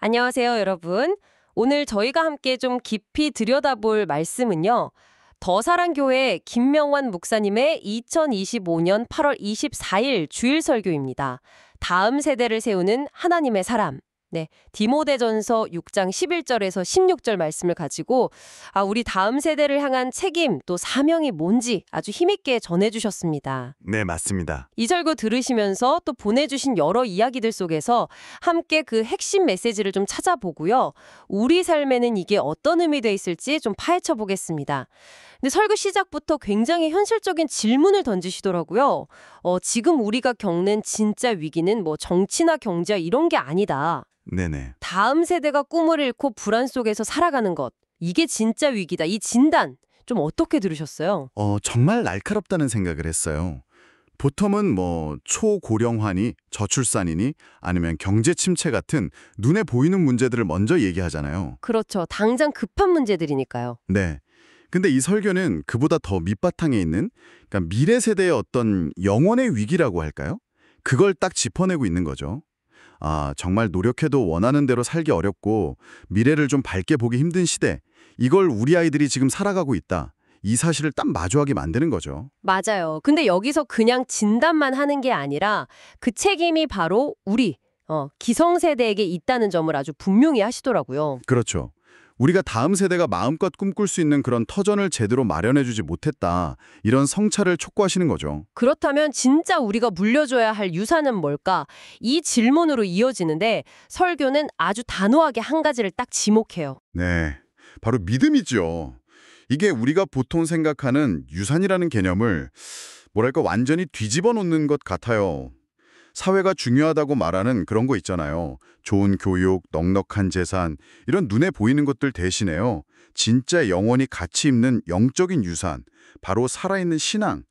안녕하세요, 여러분. 오늘 저희가 함께 좀 깊이 들여다볼 말씀은요. 더사랑교회 김명환 목사님의 2025년 8월 24일 주일 설교입니다. 다음 세대를 세우는 하나님의 사람. 네, 디모데전서 6장 11절에서 16절 말씀을 가지고 우리 다음 세대를 향한 책임 또 사명이 뭔지 아주 힘있게 전해주셨습니다. 네, 맞습니다. 이 설교 들으시면서 또 보내주신 여러 이야기들 속에서 함께 그 핵심 메시지를 좀 찾아보고요. 우리 삶에는 이게 어떤 의미돼 있을지 좀 파헤쳐 보겠습니다. 근데 설교 시작부터 굉장히 현실적인 질문을 던지시더라고요. 지금 우리가 겪는 진짜 위기는 뭐 정치나 경제 이런 게 아니다. 네네. 다음 세대가 꿈을 잃고 불안 속에서 살아가는 것. 이게 진짜 위기다. 이 진단 좀 어떻게 들으셨어요? 정말 날카롭다는 생각을 했어요. 보통은 뭐 초고령화니 저출산이니 아니면 경제 침체 같은 눈에 보이는 문제들을 먼저 얘기하잖아요. 그렇죠. 당장 급한 문제들이니까요. 네. 근데 이 설교는 그보다 더 밑바탕에 있는 그러니까 미래 세대의 어떤 영혼의 위기라고 할까요? 그걸 딱 짚어내고 있는 거죠. 정말 노력해도 원하는 대로 살기 어렵고 미래를 좀 밝게 보기 힘든 시대. 이걸 우리 아이들이 지금 살아가고 있다. 이 사실을 딱 마주하게 만드는 거죠. 맞아요. 근데 여기서 그냥 진단만 하는 게 아니라 그 책임이 바로 우리, 기성세대에게 있다는 점을 아주 분명히 하시더라고요. 그렇죠. 우리가 다음 세대가 마음껏 꿈꿀 수 있는 그런 터전을 제대로 마련해주지 못했다. 이런 성찰을 촉구하시는 거죠. 그렇다면 진짜 우리가 물려줘야 할 유산은 뭘까? 이 질문으로 이어지는데 설교는 아주 단호하게 한 가지를 딱 지목해요. 네, 바로 믿음이죠. 이게 우리가 보통 생각하는 유산이라는 개념을 뭐랄까 완전히 뒤집어 놓는 것 같아요. 사회가 중요하다고 말하는 그런 거 있잖아요. 좋은 교육, 넉넉한 재산, 이런 눈에 보이는 것들 대신에요. 진짜 영원히 가치 있는 영적인 유산, 바로 살아있는 신앙.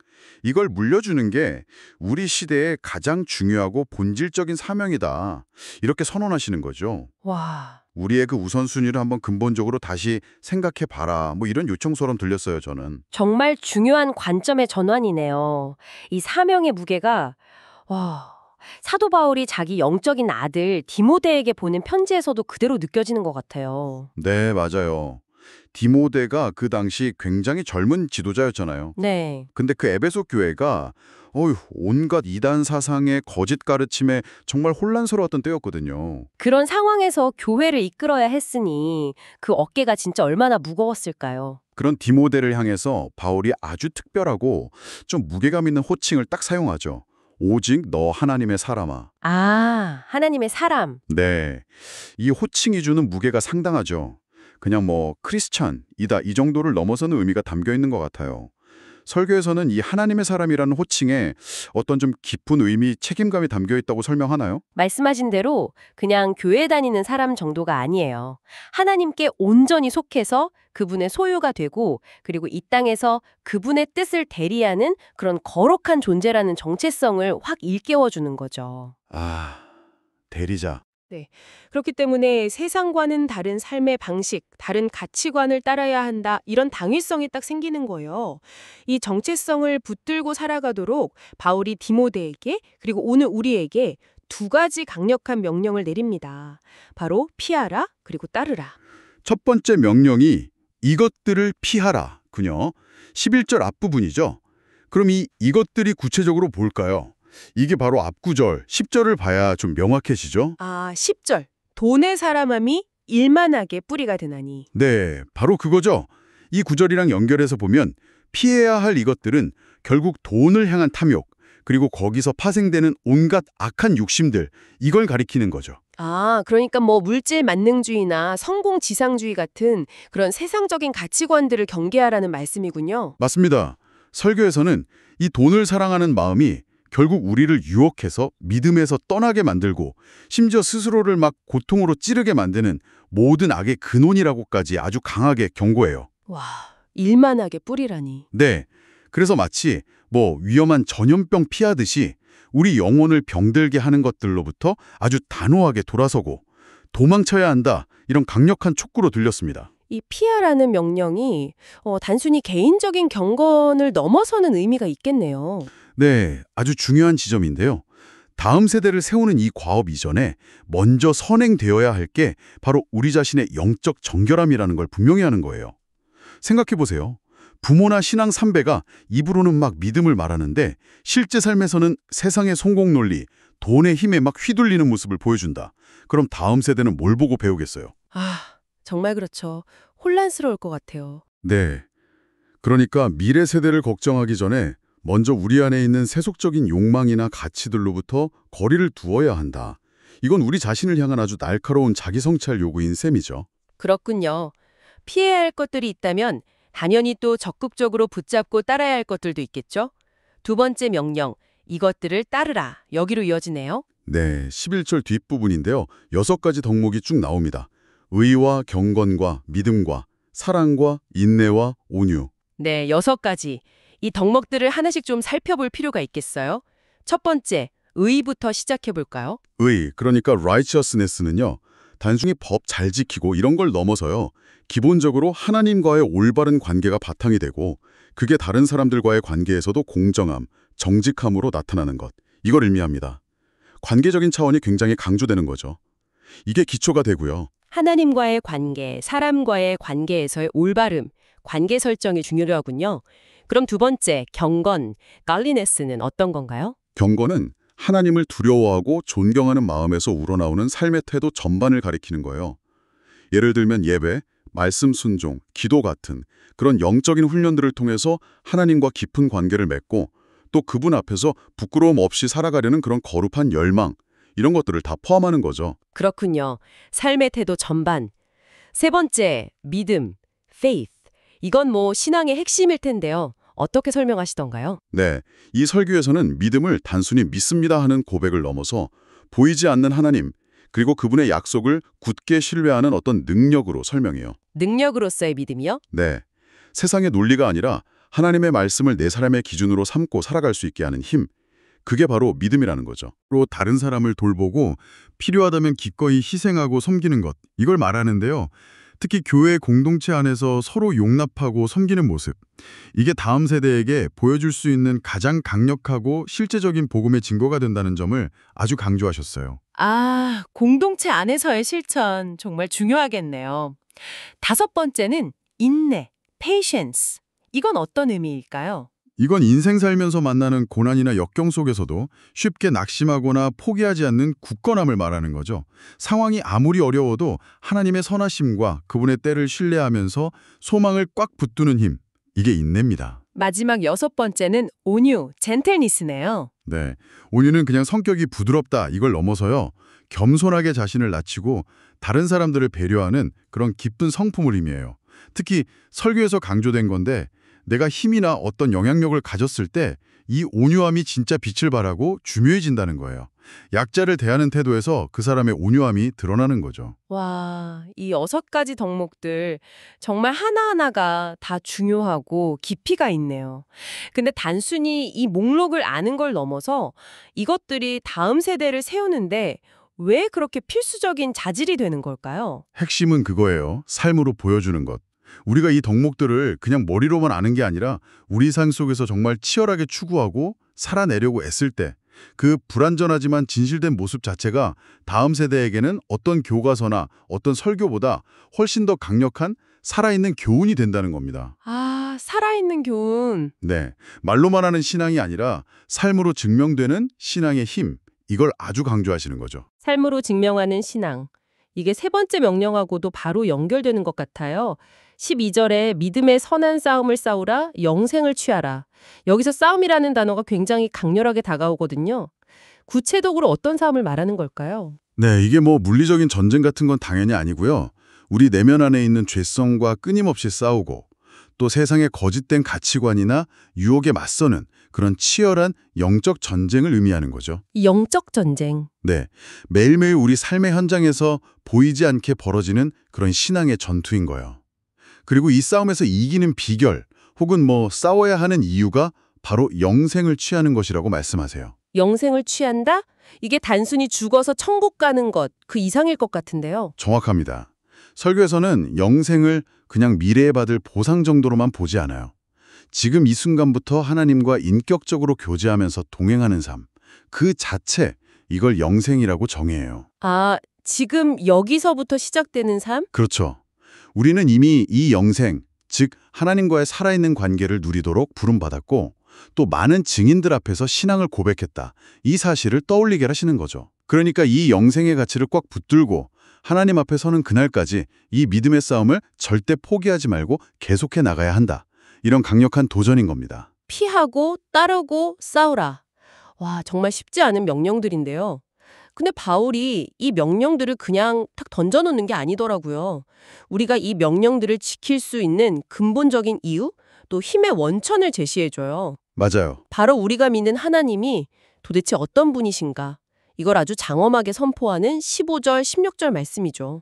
이걸 물려주는 게 우리 시대의 가장 중요하고 본질적인 사명이다. 이렇게 선언하시는 거죠. 와, 우리의 그 우선순위를 한번 근본적으로 다시 생각해봐라. 뭐 이런 요청처럼 들렸어요, 저는. 정말 중요한 관점의 전환이네요. 이 사명의 무게가 사도 바울이 자기 영적인 아들 디모데에게 보낸 편지에서도 그대로 느껴지는 것 같아요. 네, 맞아요. 디모데가 그 당시 굉장히 젊은 지도자였잖아요. 네. 근데 그 에베소 교회가 온갖 이단 사상의 거짓 가르침에 정말 혼란스러웠던 때였거든요. 그런 상황에서 교회를 이끌어야 했으니 그 어깨가 진짜 얼마나 무거웠을까요? 그런 디모데를 향해서 바울이 아주 특별하고 좀 무게감 있는 호칭을 딱 사용하죠. 오직 너 하나님의 사람아. 하나님의 사람. 네, 이 호칭이 주는 무게가 상당하죠. 그냥 뭐 크리스찬이다 이 정도를 넘어서는 의미가 담겨 있는 것 같아요. 설교에서는 이 하나님의 사람이라는 호칭에 어떤 좀 깊은 의미, 책임감이 담겨 있다고 설명하나요? 말씀하신 대로 그냥 교회 다니는 사람 정도가 아니에요. 하나님께 온전히 속해서 그분의 소유가 되고 그리고 이 땅에서 그분의 뜻을 대리하는 그런 거룩한 존재라는 정체성을 확 일깨워주는 거죠. 대리자. 네. 그렇기 때문에 세상과는 다른 삶의 방식, 다른 가치관을 따라야 한다. 이런 당위성이 딱 생기는 거예요. 이 정체성을 붙들고 살아가도록 바울이 디모데에게 그리고 오늘 우리에게 두 가지 강력한 명령을 내립니다. 바로 피하라 그리고 따르라. 첫 번째 명령이 이것들을 피하라 군요. 11절 앞부분이죠. 그럼 이것들이 구체적으로 뭘까요? 이게 바로 앞구절 10절을 봐야 좀 명확해지죠? 10절. 돈의 사람함이 일만하게 뿌리가 되나니. 네, 바로 그거죠. 이 구절이랑 연결해서 보면 피해야 할 이것들은 결국 돈을 향한 탐욕, 그리고 거기서 파생되는 온갖 악한 욕심들, 이걸 가리키는 거죠. 그러니까 뭐 물질 만능주의나 성공 지상주의 같은 그런 세상적인 가치관들을 경계하라는 말씀이군요. 맞습니다. 설교에서는 이 돈을 사랑하는 마음이 결국 우리를 유혹해서 믿음에서 떠나게 만들고 심지어 스스로를 막 고통으로 찌르게 만드는 모든 악의 근원이라고까지 아주 강하게 경고해요. 와, 일만하게 뿌리라니. 네, 그래서 마치 뭐 위험한 전염병 피하듯이 우리 영혼을 병들게 하는 것들로부터 아주 단호하게 돌아서고 도망쳐야 한다, 이런 강력한 촉구로 들렸습니다. 이 피하라는 명령이 단순히 개인적인 경건을 넘어서는 의미가 있겠네요. 네, 아주 중요한 지점인데요. 다음 세대를 세우는 이 과업 이전에 먼저 선행되어야 할 게 바로 우리 자신의 영적 정결함이라는 걸 분명히 하는 거예요. 생각해보세요. 부모나 신앙 선배가 입으로는 막 믿음을 말하는데 실제 삶에서는 세상의 성공 논리, 돈의 힘에 막 휘둘리는 모습을 보여준다. 그럼 다음 세대는 뭘 보고 배우겠어요? 아, 정말 그렇죠. 혼란스러울 것 같아요. 네. 그러니까 미래 세대를 걱정하기 전에 먼저 우리 안에 있는 세속적인 욕망이나 가치들로부터 거리를 두어야 한다. 이건 우리 자신을 향한 아주 날카로운 자기 성찰 요구인 셈이죠. 그렇군요. 피해야 할 것들이 있다면 당연히 또 적극적으로 붙잡고 따라야 할 것들도 있겠죠? 두 번째 명령, 이것들을 따르라. 여기로 이어지네요. 네, 11절 뒷부분인데요. 6가지 덕목이 쭉 나옵니다. 의와 경건과 믿음과 사랑과 인내와 온유. 네, 6가지. 이 덕목들을 하나씩 좀 살펴볼 필요가 있겠어요? 첫 번째, 의부터 시작해 볼까요? 의, 그러니까 righteousness는요. 단순히 법 잘 지키고 이런 걸 넘어서요. 기본적으로 하나님과의 올바른 관계가 바탕이 되고 그게 다른 사람들과의 관계에서도 공정함, 정직함으로 나타나는 것. 이걸 의미합니다. 관계적인 차원이 굉장히 강조되는 거죠. 이게 기초가 되고요. 하나님과의 관계, 사람과의 관계에서의 올바름, 관계 설정이 중요하군요. 그럼 두 번째, 경건, godliness는 어떤 건가요? 경건은 하나님을 두려워하고 존경하는 마음에서 우러나오는 삶의 태도 전반을 가리키는 거예요. 예를 들면 예배, 말씀 순종, 기도 같은 그런 영적인 훈련들을 통해서 하나님과 깊은 관계를 맺고 또 그분 앞에서 부끄러움 없이 살아가려는 그런 거룩한 열망, 이런 것들을 다 포함하는 거죠. 그렇군요. 삶의 태도 전반. 세 번째, 믿음, faith. 이건 뭐 신앙의 핵심일 텐데요. 어떻게 설명하시던가요? 네, 이 설교에서는 믿음을 단순히 믿습니다 하는 고백을 넘어서 보이지 않는 하나님, 그리고 그분의 약속을 굳게 신뢰하는 어떤 능력으로 설명해요. 능력으로서의 믿음이요? 네, 세상의 논리가 아니라 하나님의 말씀을 내 삶의 기준으로 삼고 살아갈 수 있게 하는 힘, 그게 바로 믿음이라는 거죠. 또 다른 사람을 돌보고 필요하다면 기꺼이 희생하고 섬기는 것, 이걸 말하는데요. 특히 교회 공동체 안에서 서로 용납하고 섬기는 모습, 이게 다음 세대에게 보여줄 수 있는 가장 강력하고 실제적인 복음의 증거가 된다는 점을 아주 강조하셨어요. 아, 공동체 안에서의 실천 정말 중요하겠네요. 다섯 번째는 인내, patience. 이건 어떤 의미일까요? 이건 인생 살면서 만나는 고난이나 역경 속에서도 쉽게 낙심하거나 포기하지 않는 굳건함을 말하는 거죠. 상황이 아무리 어려워도 하나님의 선하심과 그분의 때를 신뢰하면서 소망을 꽉 붙드는 힘, 이게 인내입니다. 마지막 여섯 번째는 온유, 젠틀니스네요. 네, 온유는 그냥 성격이 부드럽다 이걸 넘어서요. 겸손하게 자신을 낮추고 다른 사람들을 배려하는 그런 깊은 성품을 의미해요. 특히 설교에서 강조된 건데 내가 힘이나 어떤 영향력을 가졌을 때 이 온유함이 진짜 빛을 발하고 중요해진다는 거예요. 약자를 대하는 태도에서 그 사람의 온유함이 드러나는 거죠. 와, 이 6가지 덕목들 정말 하나하나가 다 중요하고 깊이가 있네요. 근데 단순히 이 목록을 아는 걸 넘어서 이것들이 다음 세대를 세우는데 왜 그렇게 필수적인 자질이 되는 걸까요? 핵심은 그거예요. 삶으로 보여주는 것. 우리가 이 덕목들을 그냥 머리로만 아는 게 아니라 우리 삶 속에서 정말 치열하게 추구하고 살아내려고 애쓸 때 그 불완전하지만 진실된 모습 자체가 다음 세대에게는 어떤 교과서나 어떤 설교보다 훨씬 더 강력한 살아있는 교훈이 된다는 겁니다. 아, 살아있는 교훈. 네, 말로만 하는 신앙이 아니라 삶으로 증명되는 신앙의 힘, 이걸 아주 강조하시는 거죠. 삶으로 증명하는 신앙. 이게 세 번째 명령하고도 바로 연결되는 것 같아요. 12절에 믿음의 선한 싸움을 싸우라, 영생을 취하라. 여기서 싸움이라는 단어가 굉장히 강렬하게 다가오거든요. 구체적으로 어떤 싸움을 말하는 걸까요? 네, 이게 뭐 물리적인 전쟁 같은 건 당연히 아니고요. 우리 내면 안에 있는 죄성과 끊임없이 싸우고 또 세상의 거짓된 가치관이나 유혹에 맞서는 그런 치열한 영적 전쟁을 의미하는 거죠. 이 영적 전쟁. 네, 매일매일 우리 삶의 현장에서 보이지 않게 벌어지는 그런 신앙의 전투인 거예요. 그리고 이 싸움에서 이기는 비결 혹은 뭐 싸워야 하는 이유가 바로 영생을 취하는 것이라고 말씀하세요. 영생을 취한다? 이게 단순히 죽어서 천국 가는 것, 그 이상일 것 같은데요. 정확합니다. 설교에서는 영생을 그냥 미래에 받을 보상 정도로만 보지 않아요. 지금 이 순간부터 하나님과 인격적으로 교제하면서 동행하는 삶, 그 자체, 이걸 영생이라고 정의해요. 아, 지금 여기서부터 시작되는 삶? 그렇죠. 우리는 이미 이 영생, 즉 하나님과의 살아있는 관계를 누리도록 부름받았고 또 많은 증인들 앞에서 신앙을 고백했다. 이 사실을 떠올리게 하시는 거죠. 그러니까 이 영생의 가치를 꽉 붙들고 하나님 앞에 서는 그날까지 이 믿음의 싸움을 절대 포기하지 말고 계속해 나가야 한다. 이런 강력한 도전인 겁니다. 피하고 따르고 싸우라. 와, 정말 쉽지 않은 명령들인데요. 근데 바울이 이 명령들을 그냥 탁 던져놓는 게 아니더라고요. 우리가 이 명령들을 지킬 수 있는 근본적인 이유, 또 힘의 원천을 제시해줘요. 맞아요. 바로 우리가 믿는 하나님이 도대체 어떤 분이신가? 이걸 아주 장엄하게 선포하는 15절, 16절 말씀이죠.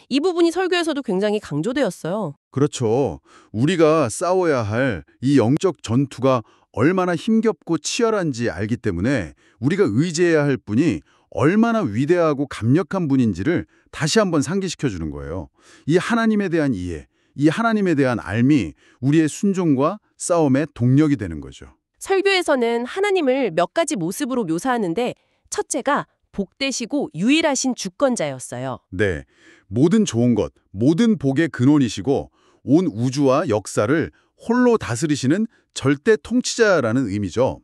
이 부분이 설교에서도 굉장히 강조되었어요. 그렇죠. 우리가 싸워야 할 이 영적 전투가 얼마나 힘겹고 치열한지 알기 때문에 우리가 의지해야 할 분이 얼마나 위대하고 강력한 분인지를 다시 한번 상기시켜 주는 거예요. 이 하나님에 대한 이해, 이 하나님에 대한 알미 우리의 순종과 싸움의 동력이 되는 거죠. 설교에서는 하나님을 몇 가지 모습으로 묘사하는데 첫째가 복되시고 유일하신 주권자였어요. 네, 모든 좋은 것, 모든 복의 근원이시고 온 우주와 역사를 홀로 다스리시는 절대 통치자라는 의미죠.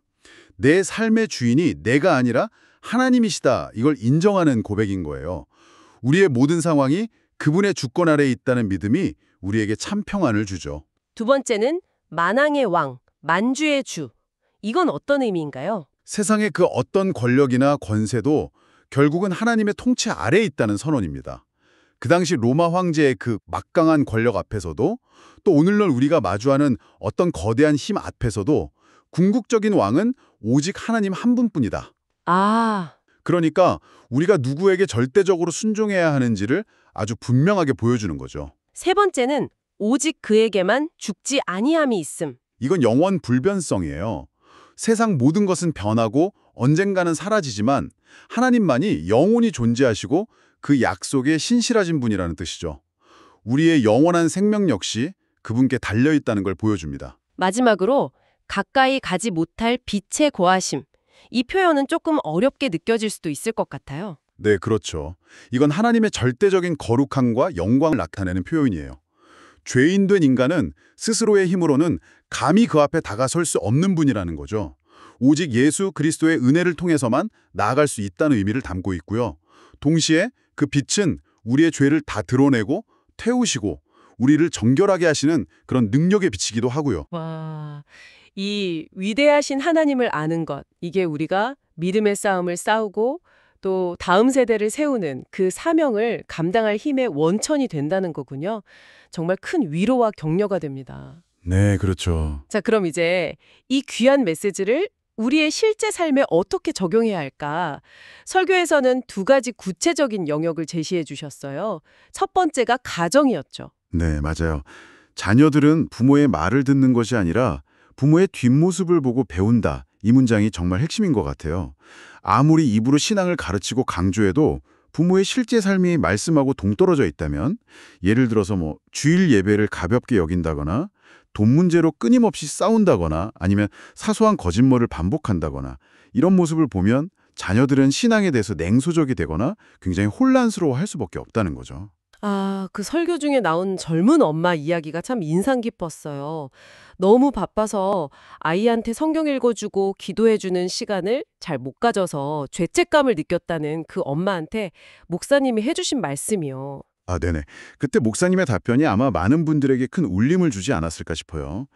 내 삶의 주인이 내가 아니라 하나님이시다. 이걸 인정하는 고백인 거예요. 우리의 모든 상황이 그분의 주권 아래에 있다는 믿음이 우리에게 참 평안을 주죠. 두 번째는 만왕의 왕, 만주의 주. 이건 어떤 의미인가요? 세상의 그 어떤 권력이나 권세도 결국은 하나님의 통치 아래에 있다는 선언입니다. 그 당시 로마 황제의 그 막강한 권력 앞에서도 또 오늘날 우리가 마주하는 어떤 거대한 힘 앞에서도 궁극적인 왕은 오직 하나님 한 분뿐이다. 아, 그러니까 우리가 누구에게 절대적으로 순종해야 하는지를 아주 분명하게 보여주는 거죠. 세 번째는 오직 그에게만 죽지 아니함이 있음. 이건 영원 불변성이에요. 세상 모든 것은 변하고 언젠가는 사라지지만 하나님만이 영원히 존재하시고 그 약속에 신실하신 분이라는 뜻이죠. 우리의 영원한 생명 역시 그분께 달려있다는 걸 보여줍니다. 마지막으로 가까이 가지 못할 빛의 고하심. 이 표현은 조금 어렵게 느껴질 수도 있을 것 같아요. 네, 그렇죠. 이건 하나님의 절대적인 거룩함과 영광을 나타내는 표현이에요. 죄인된 인간은 스스로의 힘으로는 감히 그 앞에 다가설 수 없는 분이라는 거죠. 오직 예수 그리스도의 은혜를 통해서만 나아갈 수 있다는 의미를 담고 있고요. 동시에 그 빛은 우리의 죄를 다 드러내고 태우시고 우리를 정결하게 하시는 그런 능력에 비치기도 하고요. 와, 이 위대하신 하나님을 아는 것, 이게 우리가 믿음의 싸움을 싸우고 또 다음 세대를 세우는 그 사명을 감당할 힘의 원천이 된다는 거군요. 정말 큰 위로와 격려가 됩니다. 네, 그렇죠. 자, 그럼 이제 이 귀한 메시지를 우리의 실제 삶에 어떻게 적용해야 할까? 설교에서는 두 가지 구체적인 영역을 제시해 주셨어요. 첫 번째가 가정이었죠. 네, 맞아요. 자녀들은 부모의 말을 듣는 것이 아니라 부모의 뒷모습을 보고 배운다. 이 문장이 정말 핵심인 것 같아요. 아무리 입으로 신앙을 가르치고 강조해도 부모의 실제 삶이 말씀하고 동떨어져 있다면 예를 들어서 주일 예배를 가볍게 여긴다거나 돈 문제로 끊임없이 싸운다거나 아니면 사소한 거짓말을 반복한다거나 이런 모습을 보면 자녀들은 신앙에 대해서 냉소적이 되거나 굉장히 혼란스러워할 수밖에 없다는 거죠. 아, 그 설교 중에 나온 젊은 엄마 이야기가 참 인상 깊었어요. 너무 바빠서 아이한테 성경 읽어주고 기도해주는 시간을 잘 못 가져서 죄책감을 느꼈다는 그 엄마한테 목사님이 해주신 말씀이요. 아, 네네. 그때 목사님의 답변이 아마 많은 분들에게 큰 울림을 주지 않았을까 싶어요.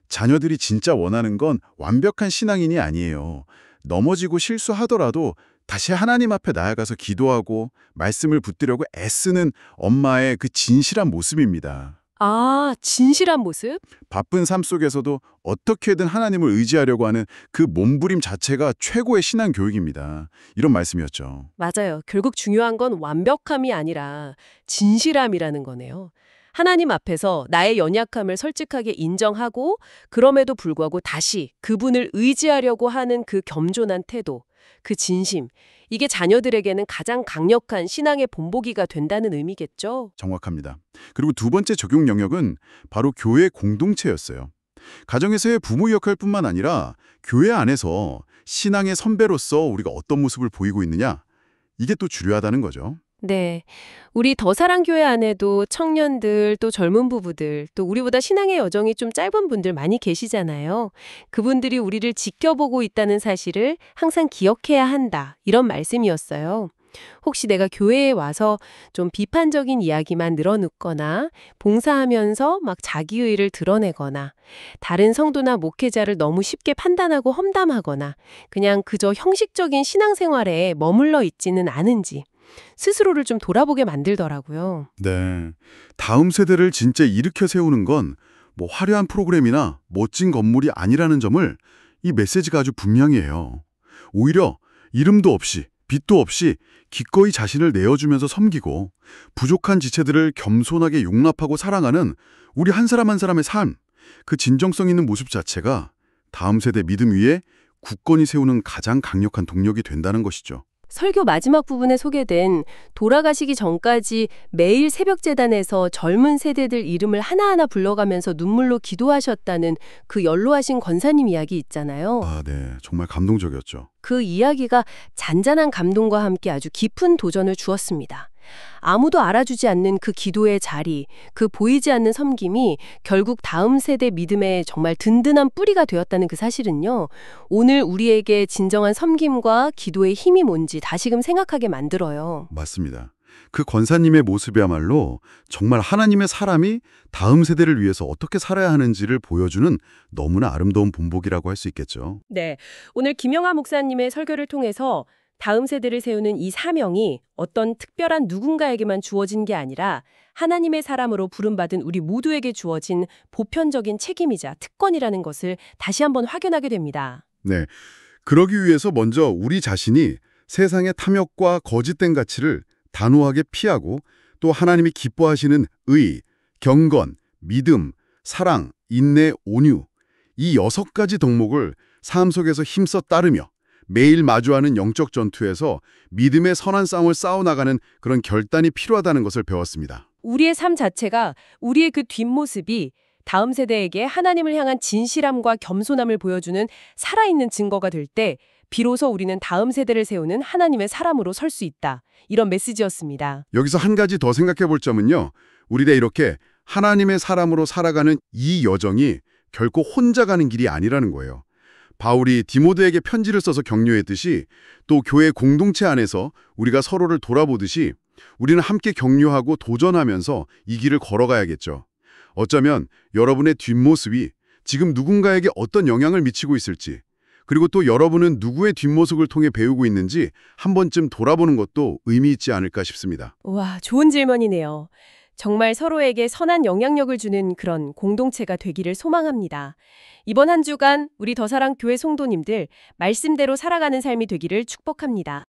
자녀들이 진짜 원하는 건 완벽한 신앙인이 아니에요. 넘어지고 실수하더라도 다시 하나님 앞에 나아가서 기도하고 말씀을 붙들려고 애쓰는 엄마의 그 진실한 모습입니다. 아, 진실한 모습? 바쁜 삶 속에서도 어떻게든 하나님을 의지하려고 하는 그 몸부림 자체가 최고의 신앙 교육입니다. 이런 말씀이었죠. 맞아요. 결국 중요한 건 완벽함이 아니라 진실함이라는 거네요. 하나님 앞에서 나의 연약함을 솔직하게 인정하고 그럼에도 불구하고 다시 그분을 의지하려고 하는 그 겸손한 태도, 그 진심, 이게 자녀들에게는 가장 강력한 신앙의 본보기가 된다는 의미겠죠? 정확합니다. 그리고 두 번째 적용 영역은 바로 교회 공동체였어요. 가정에서의 부모 역할뿐만 아니라 교회 안에서 신앙의 선배로서 우리가 어떤 모습을 보이고 있느냐, 이게 또 중요하다는 거죠. 네. 우리 더 사랑 교회 안에도 청년들, 또 젊은 부부들, 또 우리보다 신앙의 여정이 좀 짧은 분들 많이 계시잖아요. 그분들이 우리를 지켜보고 있다는 사실을 항상 기억해야 한다. 이런 말씀이었어요. 혹시 내가 교회에 와서 좀 비판적인 이야기만 늘어놓거나 봉사하면서 막 자기의를 드러내거나 다른 성도나 목회자를 너무 쉽게 판단하고 험담하거나 그냥 그저 형식적인 신앙생활에 머물러 있지는 않은지 스스로를 좀 돌아보게 만들더라고요. 네. 다음 세대를 진짜 일으켜 세우는 건 뭐 화려한 프로그램이나 멋진 건물이 아니라는 점을 이 메시지가 아주 분명히 해요. 오히려 이름도 없이 빛도 없이 기꺼이 자신을 내어주면서 섬기고 부족한 지체들을 겸손하게 용납하고 사랑하는 우리 한 사람 한 사람의 삶, 그 진정성 있는 모습 자체가 다음 세대 믿음 위에 굳건히 세우는 가장 강력한 동력이 된다는 것이죠. 설교 마지막 부분에 소개된 돌아가시기 전까지 매일 새벽 제단에서 젊은 세대들 이름을 하나하나 불러가면서 눈물로 기도하셨다는 그 연로하신 권사님 이야기 있잖아요. 아, 네. 정말 감동적이었죠. 그 이야기가 잔잔한 감동과 함께 아주 깊은 도전을 주었습니다. 아무도 알아주지 않는 그 기도의 자리, 그 보이지 않는 섬김이 결국 다음 세대 믿음의 정말 든든한 뿌리가 되었다는 그 사실은요. 오늘 우리에게 진정한 섬김과 기도의 힘이 뭔지 다시금 생각하게 만들어요. 맞습니다. 그 권사님의 모습이야말로 정말 하나님의 사람이 다음 세대를 위해서 어떻게 살아야 하는지를 보여주는 너무나 아름다운 본보기라고 할 수 있겠죠. 네, 오늘 김영하 목사님의 설교를 통해서 다음 세대를 세우는 이 사명이 어떤 특별한 누군가에게만 주어진 게 아니라 하나님의 사람으로 부름받은 우리 모두에게 주어진 보편적인 책임이자 특권이라는 것을 다시 한번 확인하게 됩니다. 네. 그러기 위해서 먼저 우리 자신이 세상의 탐욕과 거짓된 가치를 단호하게 피하고 또 하나님이 기뻐하시는 의, 경건, 믿음, 사랑, 인내, 온유 이 6가지 덕목을 삶 속에서 힘써 따르며 매일 마주하는 영적 전투에서 믿음의 선한 싸움을 싸워나가는 그런 결단이 필요하다는 것을 배웠습니다. 우리의 삶 자체가 우리의 그 뒷모습이 다음 세대에게 하나님을 향한 진실함과 겸손함을 보여주는 살아있는 증거가 될 때 비로소 우리는 다음 세대를 세우는 하나님의 사람으로 설 수 있다. 이런 메시지였습니다. 여기서 한 가지 더 생각해 볼 점은요. 우리가 이렇게 하나님의 사람으로 살아가는 이 여정이 결코 혼자 가는 길이 아니라는 거예요. 바울이 디모데에게 편지를 써서 격려했듯이 또 교회 공동체 안에서 우리가 서로를 돌아보듯이 우리는 함께 격려하고 도전하면서 이 길을 걸어가야겠죠. 어쩌면 여러분의 뒷모습이 지금 누군가에게 어떤 영향을 미치고 있을지 그리고 또 여러분은 누구의 뒷모습을 통해 배우고 있는지 한 번쯤 돌아보는 것도 의미 있지 않을까 싶습니다. 와, 좋은 질문이네요. 정말 서로에게 선한 영향력을 주는 그런 공동체가 되기를 소망합니다. 이번 한 주간 우리 더사랑 교회 성도님들 말씀대로 살아가는 삶이 되기를 축복합니다.